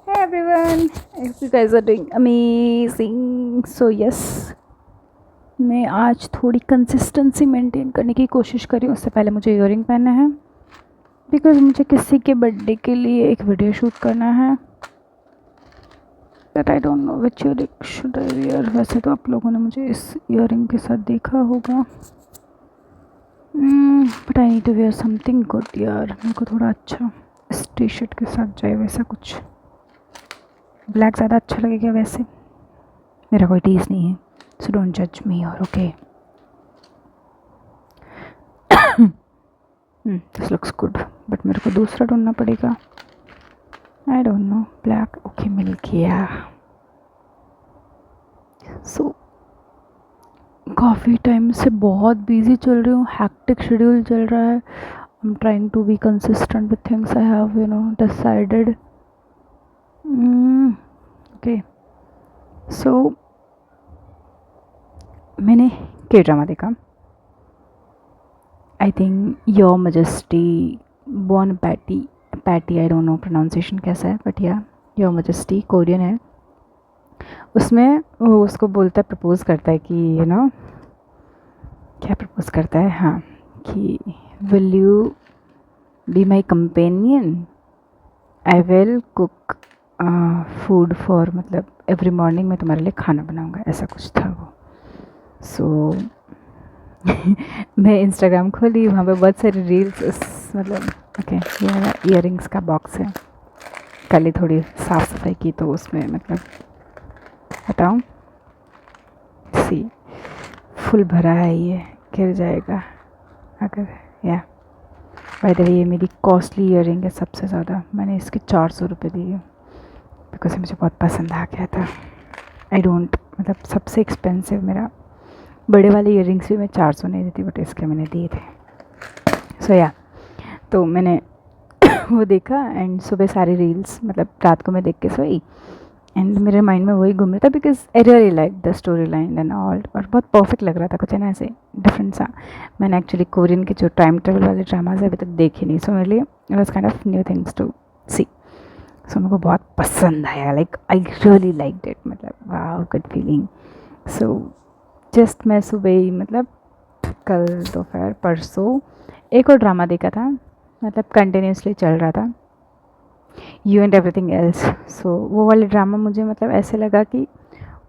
Hey everyone, I hope you guys are doing amazing. So yes, मैं आज थोड़ी consistency maintain करने की कोशिश कर रही हूँ. उससे पहले मुझे ईयरिंग पहनना है बिकॉज मुझे किसी के बर्थडे के लिए एक वीडियो शूट करना है. But I don't know which earring should I wear. वैसे तो आप लोगों ने मुझे इस ईयरिंग के साथ देखा होगा, but I need to wear something good यार. मेरे को थोड़ा अच्छा इस टी शर्ट के साथ जाए वैसा कुछ. ब्लैक ज़्यादा अच्छा लगेगा वैसे. मेरा कोई टीज़ नहीं है, सो डोंट जज मी और okay. This looks good but मेरे को दूसरा ढूंढना पड़ेगा. I don't know. Black okay मिल गया. सो काफ़ी टाइम से बहुत बिजी चल रही हूँ. हैक्टिक शेड्यूल चल रहा है. I am trying to be consistent with things I have decided. Okay so मैंने के ड्रामा देखा. I think your majesty born patty I don't know pronunciation कैसा है बट या योर मजेस्टी कोरियन है. उसमें वो उसको बोलता है, प्रपोज करता है कि क्या प्रपोज करता है, हाँ, कि will you be my companion, I will cook food for, मतलब एवरी मॉर्निंग मैं तुम्हारे लिए खाना बनाऊंगा, ऐसा कुछ था वो. सो मैं इंस्टाग्राम खोली, वहाँ पे बहुत सारी रील्स मतलब ओके. ये मेरा ईयरिंग्स का बॉक्स है. कल ही थोड़ी साफ़ सफाई की तो उसमें मतलब बताऊँ, सी फुल भरा है, ये गिर जाएगा अगर. या बाय द वे ये मेरी कॉस्टली ईयरिंग है सबसे ज़्यादा. मैंने इसके 400 रुपये दिए बिकॉज मुझे बहुत पसंद आ गया था. आई डोंट मतलब सबसे एक्सपेंसिव मेरा बड़े वाले ईयरिंग्स भी मैं 400 नहीं देती बट इसके मैंने दिए थे. सो या तो मैंने वो देखा एंड सुबह सारी रील्स मतलब रात को मैं देख के सोई एंड मेरे माइंड में वही घूम रहा था because I really like the story line and all. और बहुत परफेक्ट लग रहा था कुछ है ना ऐसे डिफरेंट सा. मैंने एक्चुअली कोरियन के जो टाइम ट्रेवल वाले ड्रामाज अभी तक देखे नहीं, सो मेरे लिए it was kind of new things to see. So मेरे को बहुत पसंद आया. Like I really like it. मतलब वाह गुड फीलिंग. सो जस्ट मैं सुबह ही मतलब कल दोपहर परसों एक और ड्रामा देखा था, मतलब कंटिन्यूसली चल रहा था, यू एंड एवरीथिंग एल्स. सो वो वाले ड्रामा मुझे मतलब ऐसे लगा कि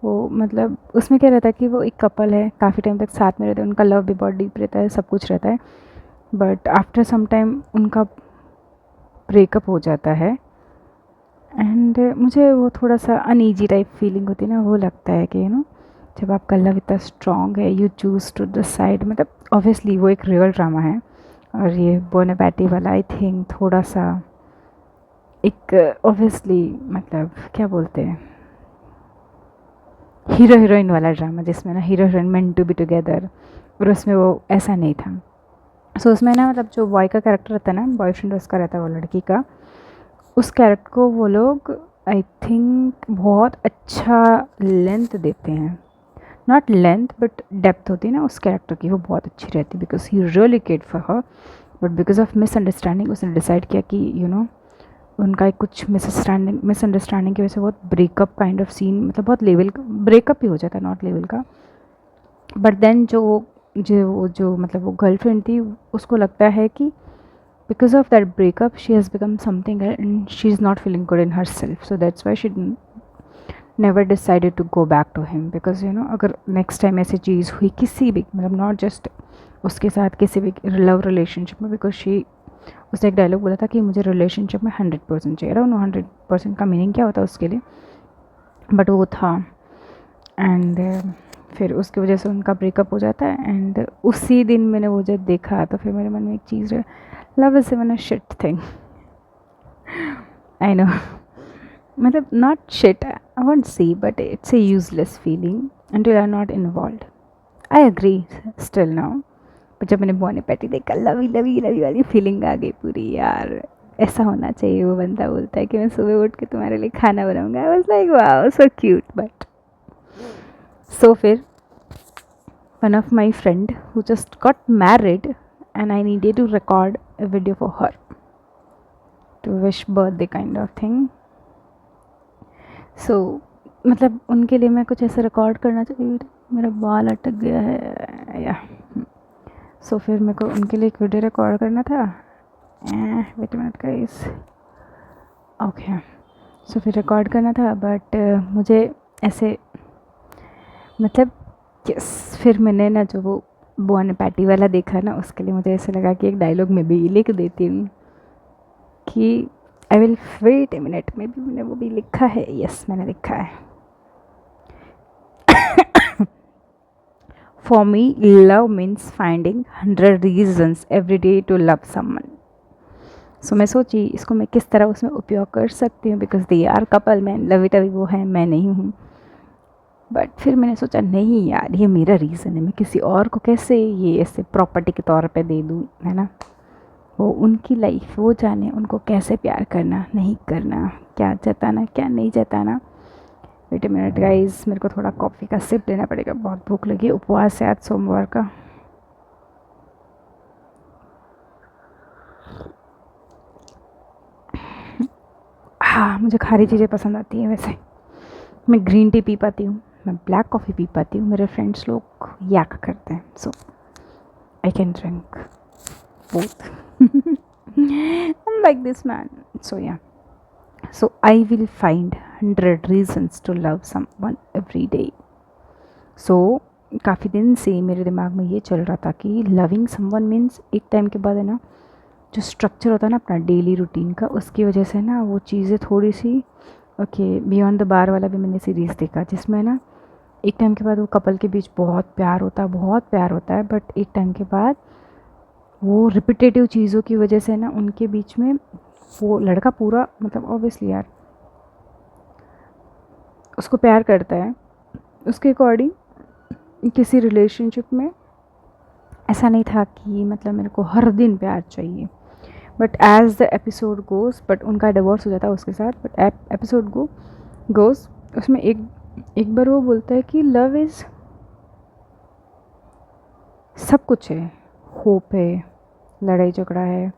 वो मतलब उसमें क्या रहता है कि वो एक कपल है, काफ़ी टाइम तक साथ में रहते हैं, उनका लव भी बहुत डीप रहता है, सब कुछ रहता है, बट आफ्टर सम टाइम उनका ब्रेकअप हो जाता है. एंड मुझे वो थोड़ा सा अनईजी टाइप फीलिंग होती है ना, वो लगता है कि जब आपका लव इतना स्ट्रॉन्ग है यू चूज़ टू डिसाइड. मतलब ऑब्वियसली वो एक रियल ड्रामा है और ये बोनापेटी वाला आई थिंक थोड़ा सा एक ऑब्वियसली मतलब क्या बोलते हैं हीरो हीरोइन वाला ड्रामा जिसमें ना hero heroine meant to be together, और उसमें वो ऐसा नहीं था. सो उसमें ना मतलब जो बॉय का कैरेक्टर रहता है ना, बॉयफ्रेंड उसका रहता है वो लड़की का, उस कैरेक्टर को वो लोग आई थिंक बहुत अच्छा लेंथ देते हैं. नॉट लेंथ बट डेप्थ होती है ना उस कैरेक्टर की, वो बहुत अच्छी रहती है because he really cared for her. But because of misunderstanding उसने डिसाइड किया कि उनका एक कुछ मिसअंडरस्टैंडिंग की वजह से बहुत ब्रेकअप काइंड ऑफ सीन, मतलब बहुत लेवल का ब्रेकअप ही हो जाता है, नॉट लेवल का. बट देन जो मतलब वो गर्लफ्रेंड थी उसको लगता है कि because of that breakup she has become something and she is not feeling good in her self. So that's why she never decided to go back to him because अगर next time ऐसी चीज़ हुई किसी भी मतलब not just उसके साथ किसी भी लव रिलेशनशिप में, बिकॉज उसने एक डायलॉग बोला था कि मुझे रिलेशनशिप में 100% चाहिए. आई डोंट नो 100% का मीनिंग क्या होता है उसके लिए, बट वो था. एंड फिर उसकी वजह से उनका ब्रेकअप हो जाता है. एंड उसी दिन मैंने वो जब देखा तो फिर मेरे मन में एक चीज़ है, love is even a shit thing. I know मतलब not shit I won't see but it's a useless feeling until you are not involved. I agree still now. पर जब मैंने बोनापेटी देखा लवी लवी लवी वाली फीलिंग आ गई पूरी यार. ऐसा होना चाहिए. वो बंदा बोलता है कि मैं सुबह उठ के तुम्हारे लिए खाना बनाऊंगा. I was like wow so cute. But so फिर one of my friend who just got married and I needed to record a video for her to wish birthday kind of thing. सो मतलब उनके लिए मैं कुछ ऐसा record करना चाहिए। मेरा बाल अटक गया है या सो फिर मेरे को उनके लिए एक वीडियो रिकॉर्ड करना था। Wait minute guys, okay. So फिर रिकॉर्ड करना था बट मुझे ऐसे मतलब फिर मैंने ना जो वो बोन पैटी वाला देखा ना, उसके लिए मुझे ऐसे लगा कि एक डायलॉग में भी लिख देती हूँ कि I will wait a minute में भी। मैंने वो भी लिखा है, यस मैंने लिखा है। For me love means finding 100 reasons every day to love someone. So मैं सोची इसको मैं किस तरह उसमें उपयोग कर सकती हूँ, बिकॉज दे आर कपल, मैं लवी टवी वो है, मैं नहीं हूँ। बट फिर मैंने सोचा नहीं यार, ये मेरा रीज़न है, मैं किसी और को कैसे ये ऐसे प्रॉपर्टी के तौर पे दे दूँ, है ना। वो उनकी लाइफ, वो जाने उनको कैसे प्यार करना नहीं करना, क्या जताना क्या नहीं जताना। वेट अ मिनट गाइस, मेरे को थोड़ा कॉफ़ी का सिप लेना पड़ेगा, बहुत भूख लगी। उपवास है आज सोमवार का। हाँ, मुझे खारी चीज़ें पसंद आती हैं वैसे। मैं ग्रीन टी पी पाती हूँ, मैं ब्लैक कॉफ़ी पी पाती हूँ। मेरे फ्रेंड्स लोग याक करते हैं, so I can drink both. I'm like this man. So yeah. So I will find 100 reasons to love someone every day. So काफ़ी दिन से मेरे दिमाग में ये चल रहा था कि लविंग समवन मीन्स एक टाइम के बाद है ना, जो स्ट्रक्चर होता है ना अपना डेली रूटीन का, उसकी वजह से ना वो चीज़ें थोड़ी सी ओके। बियॉन्ड द बार वाला भी मैंने सीरीज़ देखा, जिसमें ना एक टाइम के बाद वो कपल के बीच बहुत प्यार होता है, बहुत प्यार होता है, बट एक टाइम के बाद वो रिपीटेटिव चीज़ों की वजह से ना उनके बीच में वो लड़का पूरा मतलब ऑब्वियसली यार उसको प्यार करता है, उसके अकॉर्डिंग किसी रिलेशनशिप में ऐसा नहीं था कि मतलब मेरे को हर दिन प्यार चाहिए। But as the episode goes, but उनका डिवोर्स हो जाता है उसके साथ, बट एपिसोड गोज़ उसमें एक बार वो बोलता है कि लव इज़ सब कुछ है, होप है, लड़ाई झगड़ा है,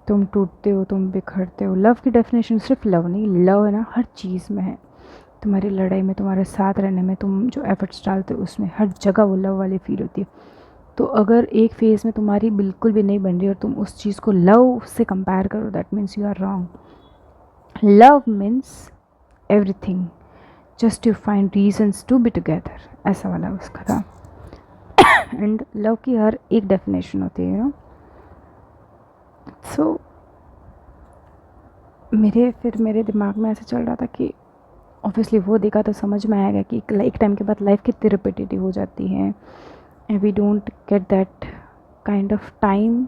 तुम टूटते हो, तुम बिखरते हो। लव की डेफिनेशन सिर्फ लव नहीं, लव है ना हर चीज़ में है, तुम्हारी लड़ाई में, तुम्हारे साथ रहने में, तुम जो एफर्ट्स डालते हो उसमें, हर जगह वो लव वाली फील होती है। तो अगर एक फेज़ में तुम्हारी बिल्कुल भी नहीं बन रही और तुम उस चीज़ को लव से कंपेयर करो, that means you are wrong. Love means everything, just to find reasons to be together, ऐसा वाला उसका था। एंड लव की हर एक डेफिनेशन होती है, यू नो। सो मेरे दिमाग में ऐसा चल रहा था कि ऑब्वियसली वो देखा तो समझ में आएगा कि एक टाइम के बाद लाइफ कितनी रिपीटेटिव हो जाती है, and we don't get that kind of time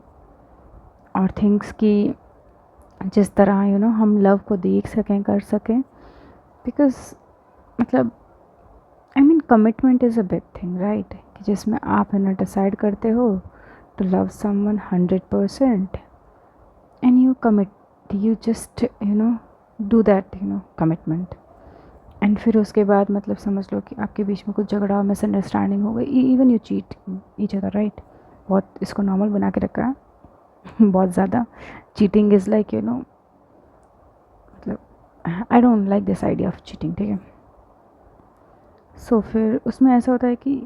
और थिंग्स की जिस तरह यू नो हम लव को देख सकें, कर सकें। बिकॉज मतलब I mean commitment is a big thing right, कि जिसमें आप है ना डिसाइड करते हो to love someone 100% and you commit, you just you know do that you know commitment. And फिर उसके बाद मतलब समझ लो कि आपके बीच में कुछ झगड़ा, मिसअंडरस्टैंडिंग हो गई, even you cheat each other right. बहुत इसको नॉर्मल बना के रखा है बहुत ज़्यादा। Cheating is like you know, मतलब I don't like this idea of cheating, ठीक है। सो फिर उसमें ऐसा होता है कि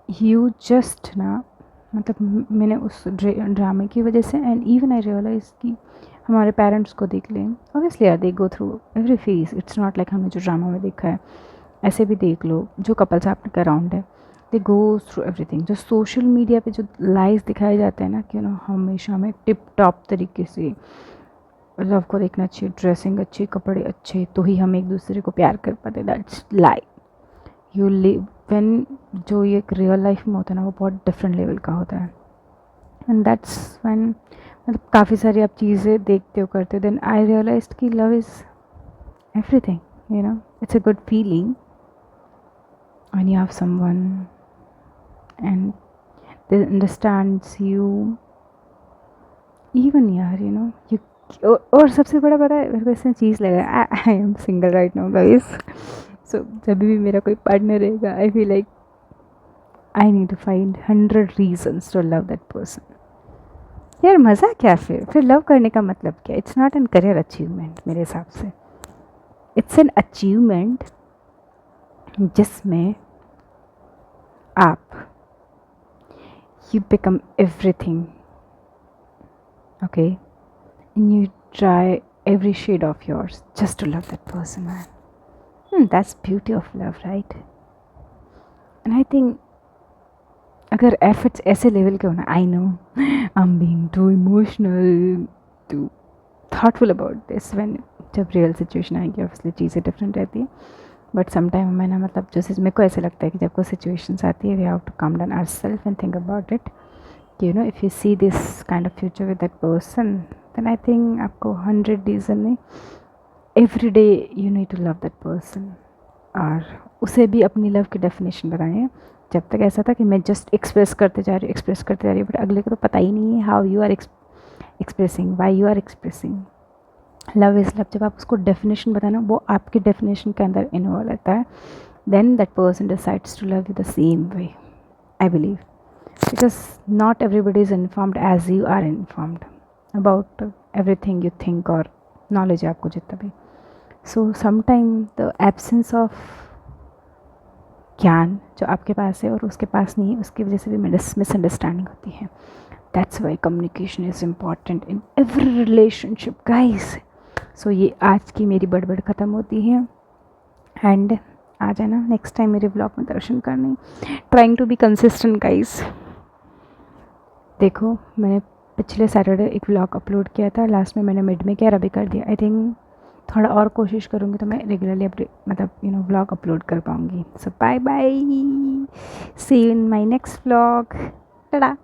यू जस्ट ना मतलब मैंने उस ड्रामे की वजह से एंड इवन आई रियलाइज कि हमारे पेरेंट्स को देख लें, ऑब्वियसली यार they go through every phase, it's not like हमने जो ड्रामा में देखा है, ऐसे भी देख लो जो कपल्स आपके अराउंड है, दे गो थ्रू एवरीथिंग। जो सोशल मीडिया पे जो लाइव्स दिखाए जाते हैं ना कि नो हमेशा हमें टिप टॉप तरीके से लव को देखना चाहिए, ड्रेसिंग अच्छी, कपड़े अच्छे, तो ही हम एक दूसरे को प्यार कर पाते, that's lie. You live when जो ये एक रियल लाइफ में होता है ना वो बहुत डिफरेंट लेवल का होता है। एंड दैट्स व्हेन मतलब काफ़ी सारी आप चीज़ें देखते हो, करते हो, देन आई रियलाइज कि love is everything, you know, it's a good feeling when you have someone and they understands you, even यार you know you। और सबसे बड़ा पता है मेरे को इसमें चीज़ लगा, I am single right now guys. So जब भी मेरा कोई पार्टनर रहेगा I feel like I need to find 100 reasons to love that person. यार मज़ा क्या, फिर लव करने का मतलब क्या, it's not an career achievement मेरे हिसाब से। इट्स एन अचीवमेंट जिसमें आप you become everything, okay, and you try every shade of yours just to love that person, man. That's beauty of love, right? And I think अगर efforts ऐसे level के होना, I know I am being too emotional, too thoughtful about this, when जब real situation आएगी obviously चीज़ें different रहती है, but sometime हमें ना मतलब जैसे मेरे को ऐसे लगता है कि जब कोई सिचुएशंस आती है we have to come down ourselves and think about it कि if you see this kind of future with that person, then I think आपको 100 reason नहीं, every day you need to love that person, और उसे भी अपनी love की definition बताएं। जब तक ऐसा था कि मैं जस्ट एक्सप्रेस करते जा रही हूँ, बट अगले को तो पता ही नहीं है how you are expressing, why you are expressing. Love is love, जब आप उसको डेफिनेशन बताना वो आपकी डेफिनेशन के अंदर इन्वॉल्व रहता है, then that person decides to love you the same way, I believe, because not everybody is informed as you are informed about everything you think or knowledge है आपको जितना भी। so sometime the absence of ज्ञान जो आपके पास है और उसके पास नहीं है, उसकी वजह से भी मिसअंडरस्टैंडिंग होती है। That's why communication is important in every relationship guys. So ये आज की मेरी बड़बड़ ख़त्म होती है, एंड आ जाना नेक्स्ट टाइम मेरे ब्लॉग में दर्शन करने। Trying to be consistent guys. देखो मैंने पिछले सैटरडे एक व्लॉग अपलोड किया था, लास्ट में मैंने मिड में किया, अभी कर दिया। आई थिंक थोड़ा और कोशिश करूँगी तो मैं रेगुलरली मतलब व्लॉग अपलोड कर पाऊँगी। So bye bye, see you in my next vlog, Tata.